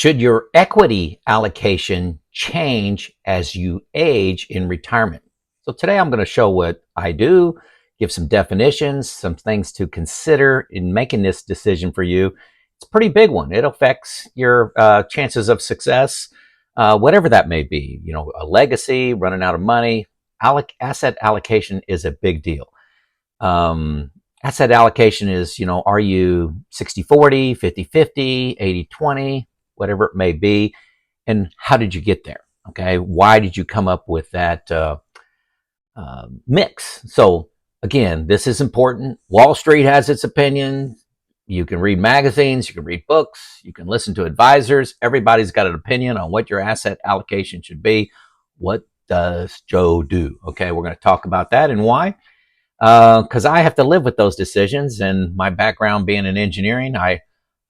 Should your equity allocation change as you age in retirement? So today I'm going to show what I do, give some definitions, some things to consider in making this decision for you. It's a pretty big one. It affects your chances of success, whatever that may be. You know, a legacy, running out of money. Asset allocation is a big deal. Asset allocation is, you know, are you 60-40, 50-50, 80-20, whatever it may be, and how did you get there? Okay, why did you come up with that mix? So again, this is important. Wall Street has its opinion. You can read magazines, you can read books, you can listen to advisors. Everybody's got an opinion on what your asset allocation should be. What does Joe do? Okay, we're going to talk about that and why. Because I have to live with those decisions, and my background being in engineering,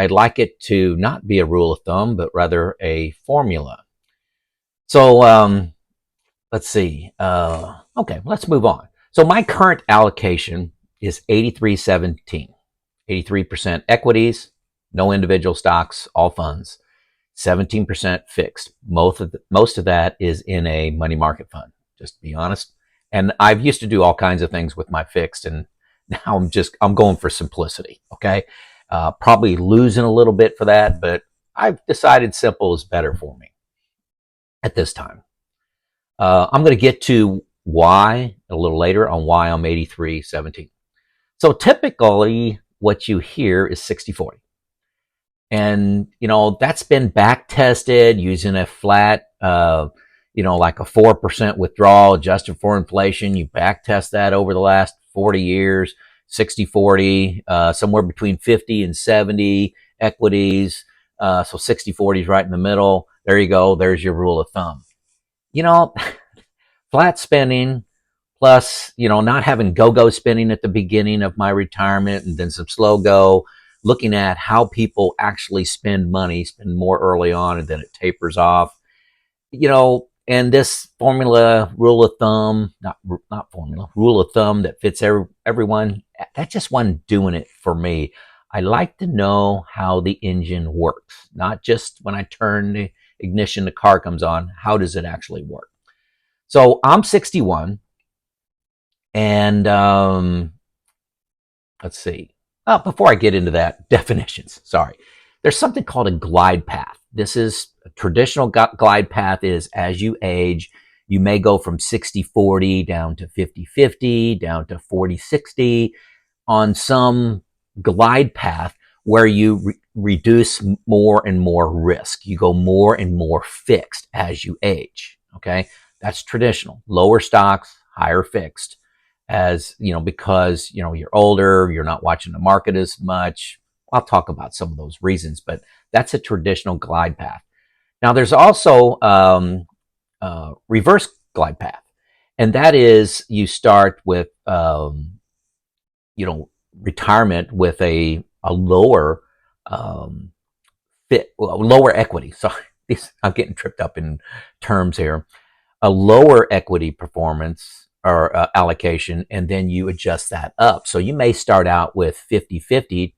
I'd like it to not be a rule of thumb, but rather a formula. So let's see. Okay, let's move on. So my current allocation is 83-17. 83% equities, no individual stocks, all funds. 17% fixed. Most of that is in a money market fund, just to be honest. And I've used to do all kinds of things with my fixed, and now I'm going for simplicity, okay? Probably losing a little bit for that, but I've decided simple is better for me at this time. I'm going to get to why a little later on why I'm 83-17. So typically what you hear is 60-40. And, you know, that's been back tested using a flat, you know, like a 4% withdrawal adjusted for inflation. You back test that over the last 40 years, 60-40, somewhere between 50 and 70 equities. So 60-40 is right in the middle. There you go. There's your rule of thumb. You know, flat spending plus, you know, not having go-go spending at the beginning of my retirement and then some slow go, looking at how people actually spend money, spend more early on and then it tapers off. You know, and this formula, rule of thumb, rule of thumb that fits everyone, that just wasn't doing it for me. I like to know how the engine works, not just when I turn the ignition, the car comes on, how does it actually work? So I'm 61, and let's see. Before I get into that, definitions, sorry. There's something called a glide path. This is a traditional glide path is as you age, you may go from 60-40 down to 50-50, down to 40-60 on some glide path where you reduce more and more risk. You go more and more fixed as you age, okay? That's traditional. Lower stocks, higher fixed. As you know, because you know you're older, you're not watching the market as much. I'll talk about some of those reasons, but that's a traditional glide path. Now, there's also reverse glide path, and that is you start with you know, retirement with a lower lower equity. Sorry, I'm getting tripped up in terms here. A lower equity performance or allocation, and then you adjust that up. So you may start out with 50-50,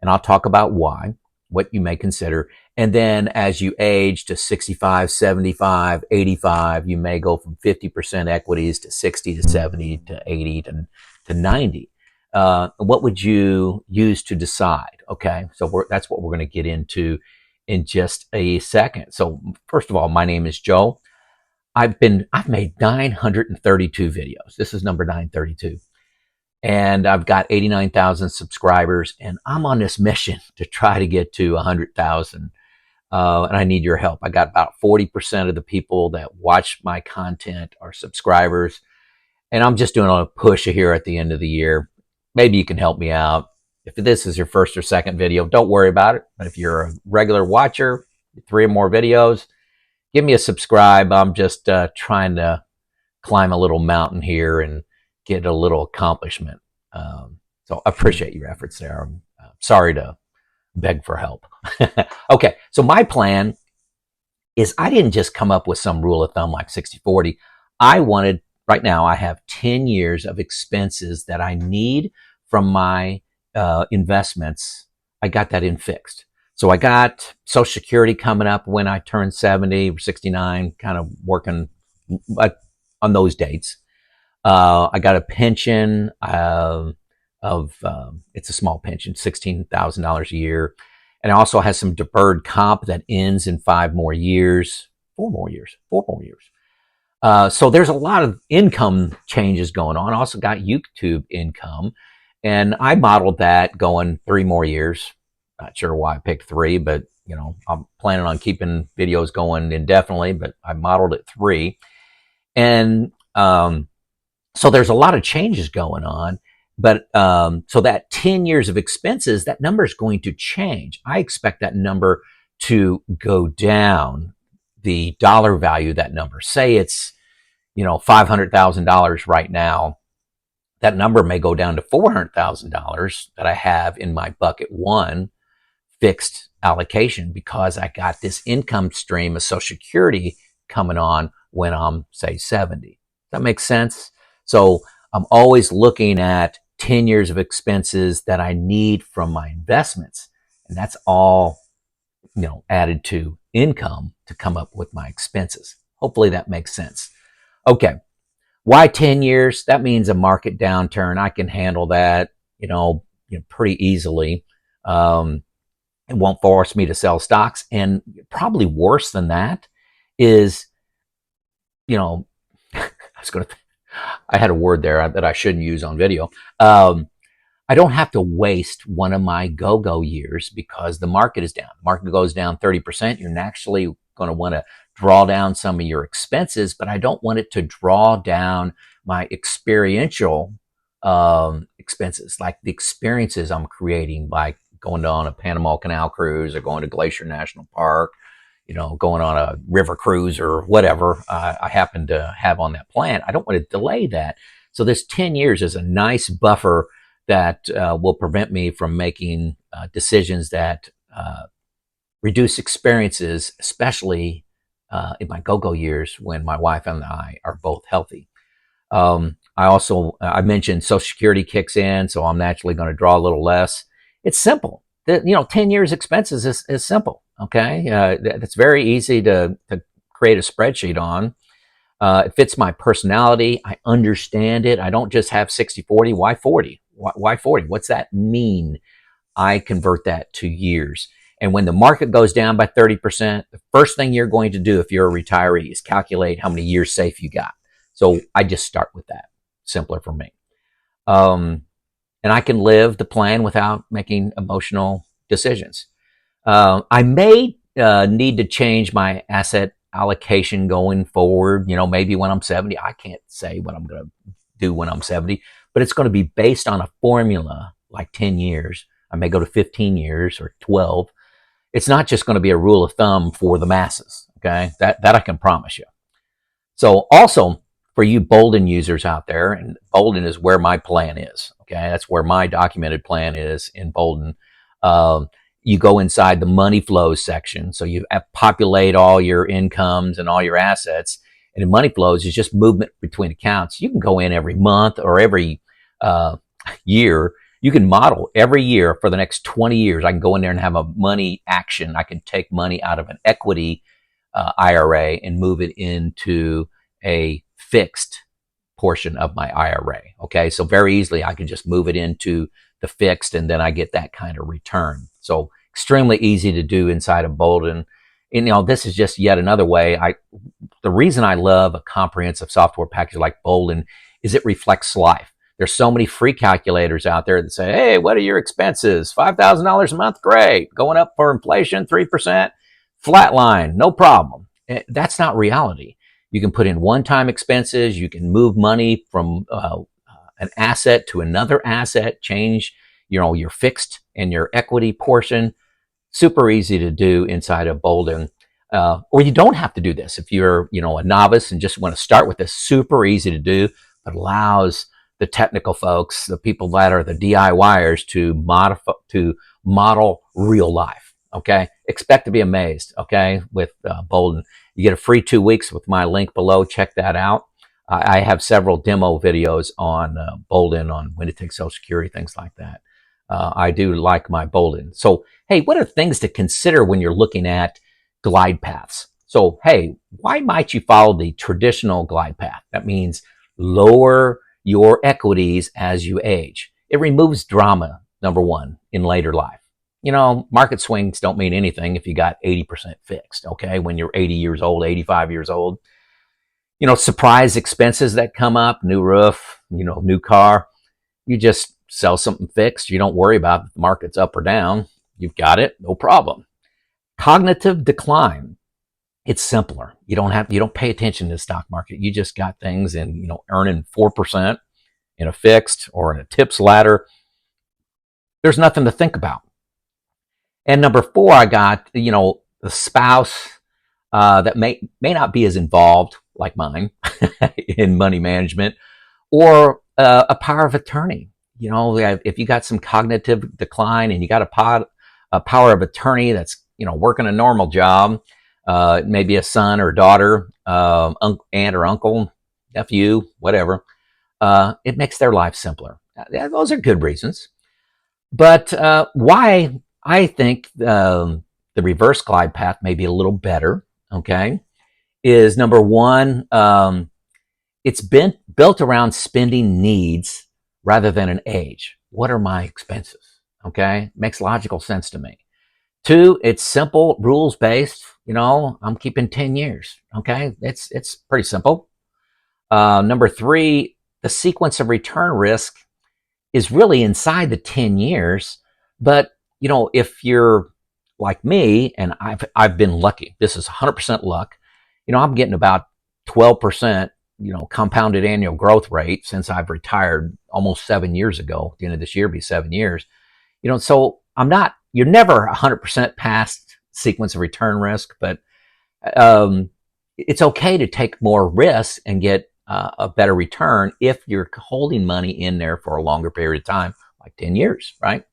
and I'll talk about why, what you may consider. And then as you age to 65, 75, 85, you may go from 50% equities to 60 to 70 to 80 to 90. What would you use to decide? Okay, so that's what we're going to get into in just a second. So first of all, my name is Joe. I've made 932 videos. This is number 932. And I've got 89,000 subscribers, and I'm on this mission to try to get to 100,000. And I need your help. I got about 40% of the people that watch my content are subscribers. And I'm just doing a push here at the end of the year. Maybe you can help me out. If this is your first or second video, don't worry about it. But if you're a regular watcher, 3 or more videos, give me a subscribe. I'm just trying to climb a little mountain here and get a little accomplishment. So I appreciate your efforts there. I'm sorry to beg for help. Okay, so my plan is I didn't just come up with some rule of thumb like 60-40. I wanted, right now I have 10 years of expenses that I need from my investments. I got that in fixed. So I got Social Security coming up when I turn 70 or 69, kind of working on those dates. I got a pension it's a small pension, $16,000 a year. And I also have some deferred comp that ends in 4 more years. So there's a lot of income changes going on. I also got YouTube income, and I modeled that going 3 more years. Not sure why I picked three, but I'm planning on keeping videos going indefinitely, but I modeled it three. And so there's a lot of changes going on. But so that 10 years of expenses, that number is going to change. I expect that number to go down, the dollar value of that number. Say it's $500,000 right now. That number may go down to $400,000 that I have in my bucket one fixed allocation, because I got this income stream of Social Security coming on when I'm, say, 70. Does that make sense? So I'm always looking at 10 years of expenses that I need from my investments. And that's all, added to income to come up with my expenses. Hopefully that makes sense. Okay. Why 10 years? That means a market downturn. I can handle that, pretty easily. It won't force me to sell stocks. And probably worse than that is, I had a word there that I shouldn't use on video. I don't have to waste one of my go-go years because the market is down. The market goes down 30%. You're naturally going to want to draw down some of your expenses, but I don't want it to draw down my experiential expenses, like the experiences I'm creating by going on a Panama Canal cruise or going to Glacier National Park, going on a river cruise or whatever I happen to have on that plan. I don't want to delay that. So this 10 years is a nice buffer that will prevent me from making decisions that reduce experiences, especially in my go-go years when my wife and I are both healthy. I mentioned Social Security kicks in, so I'm naturally going to draw a little less. It's simple. 10 years expenses is simple. Okay. It's very easy to create a spreadsheet on. It fits my personality. I understand it. I don't just have 60-40. Why 40? Why 40? What's that mean? I convert that to years. And when the market goes down by 30%, the first thing you're going to do if you're a retiree is calculate how many years safe you got. So I just start with that. Simpler for me. And I can live the plan without making emotional decisions. I may need to change my asset allocation going forward. Maybe when I'm 70, I can't say what I'm going to do when I'm 70, but it's going to be based on a formula like 10 years. I may go to 15 years or 12. It's not just going to be a rule of thumb for the masses. Okay. That I can promise you. So also for you Boldin users out there, and Boldin is where my plan is. Okay. That's where my documented plan is in Boldin. You go inside the money flows section. So you populate all your incomes and all your assets. And in money flows is just movement between accounts. You can go in every month or every year. You can model every year for the next 20 years. I can go in there and have a money action. I can take money out of an equity IRA and move it into a fixed portion of my IRA. Okay. So very easily I can just move it into the fixed and then I get that kind of return. So extremely easy to do inside of Boldin. And this is just yet another way. The reason I love a comprehensive software package like Boldin is it reflects life. There's so many free calculators out there that say, hey, what are your expenses? $5,000 a month? Great. Going up for inflation, 3%, flatline, no problem. That's not reality. You can put in one-time expenses. You can move money from an asset to another asset, change your fixed and your equity portion. Super easy to do inside of Boldin. Or you don't have to do this. If you're a novice and just want to start with this, super easy to do, but allows the technical folks, the people that are the DIYers, to model real life. Okay, expect to be amazed. Okay, with Boldin, you get a free 2 weeks with my link below. Check that out. I have several demo videos on Boldin on when to take Social Security, things like that. I do like my Boldin. So, hey, what are things to consider when you're looking at glide paths? So, hey, why might you follow the traditional glide path? That means lower your equities as you age. It removes drama, number one, in later life. Market swings don't mean anything if you got 80% fixed, okay? When you're 80 years old, 85 years old. Surprise expenses that come up, new roof, new car. You just sell something fixed. You don't worry about if the market's up or down. You've got it, no problem. Cognitive decline. It's simpler. You don't pay attention to the stock market. You just got things in, earning 4% in a fixed or in a tips ladder. There's nothing to think about. And number 4, I got, the spouse that may not be as involved like mine in money management, or a power of attorney. If you got some cognitive decline and you got a power of attorney that's working a normal job, maybe a son or daughter, aunt or uncle, nephew, whatever, it makes their life simpler. Those are good reasons. But why I think the reverse glide path may be a little better, okay, is number 1, it's been built around spending needs rather than an age. What are my expenses? Okay, makes logical sense to me. 2, it's simple, rules based. I'm keeping 10 years. Okay, it's pretty simple. Number 3, the sequence of return risk is really inside the 10 years. But if you're like me, and I've been lucky, this is 100% luck. I'm getting about 12%, compounded annual growth rate since I've retired almost 7 years ago. At the end of this year, be 7 years. So you're never 100% past sequence of return risk, but it's okay to take more risks and get a better return if you're holding money in there for a longer period of time, like 10 years, right?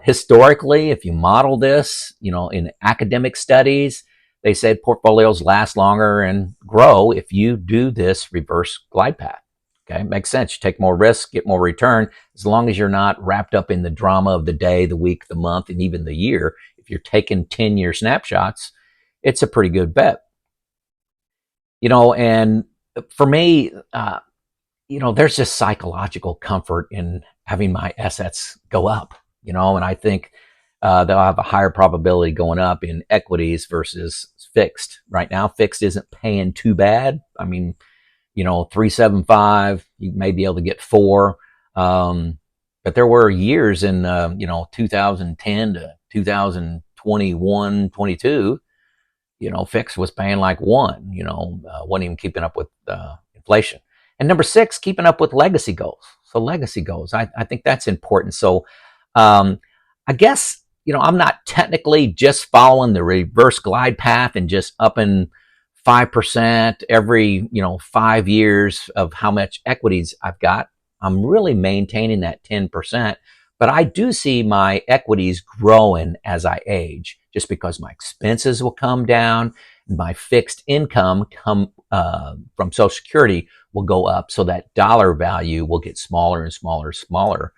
Historically, if you model this, in academic studies, they said portfolios last longer and grow if you do this reverse glide path. Okay, makes sense. You take more risk, get more return, as long as you're not wrapped up in the drama of the day, the week, the month, and even the year. If you're taking 10-year snapshots, it's a pretty good bet. And for me, there's just psychological comfort in having my assets go up, and I think they'll have a higher probability going up in equities versus fixed. Right now, fixed isn't paying too bad. I mean, 3.75, you may be able to get 4. But there were years in, 2010 to 2021, 22, fixed was paying like 1, wasn't even keeping up with inflation. And number 6, keeping up with legacy goals. So legacy goals, I think that's important. So I guess, I'm not technically just following the reverse glide path and just upping 5% every, 5 years of how much equities I've got. I'm really maintaining that 10%, but I do see my equities growing as I age, just because my expenses will come down, my fixed income from Social Security will go up, so that dollar value will get smaller and smaller and smaller.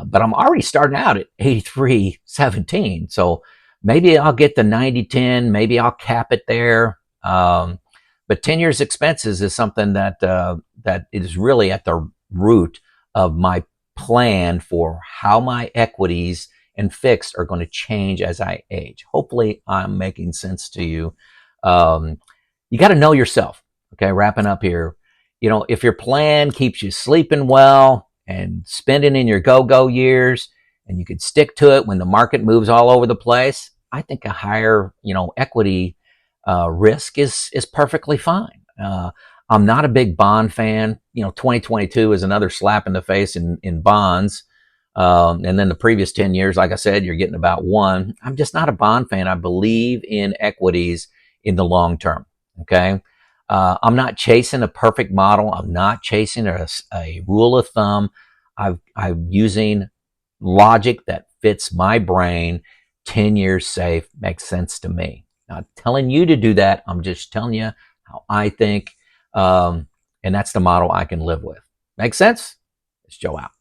But I'm already starting out at 83.17, so maybe I'll get the 90-10, maybe I'll cap it there. But 10 years expenses is something that is really at the root of my plan for how my equities and fixed are going to change as I age. Hopefully I'm making sense to you. You got to know yourself. Okay, wrapping up here. If your plan keeps you sleeping well and spending in your go-go years, and you could stick to it when the market moves all over the place, I think a higher, equity risk is perfectly fine. I'm not a big bond fan. 2022 is another slap in the face in bonds. And then the previous 10 years, like I said, you're getting about 1. I'm just not a bond fan. I believe in equities in the long term. Okay. I'm not chasing a perfect model. I'm not chasing a rule of thumb. I'm using logic that fits my brain. 10 years safe makes sense to me. Not telling you to do that. I'm just telling you how I think. And that's the model I can live with. Make sense? It's Joe out.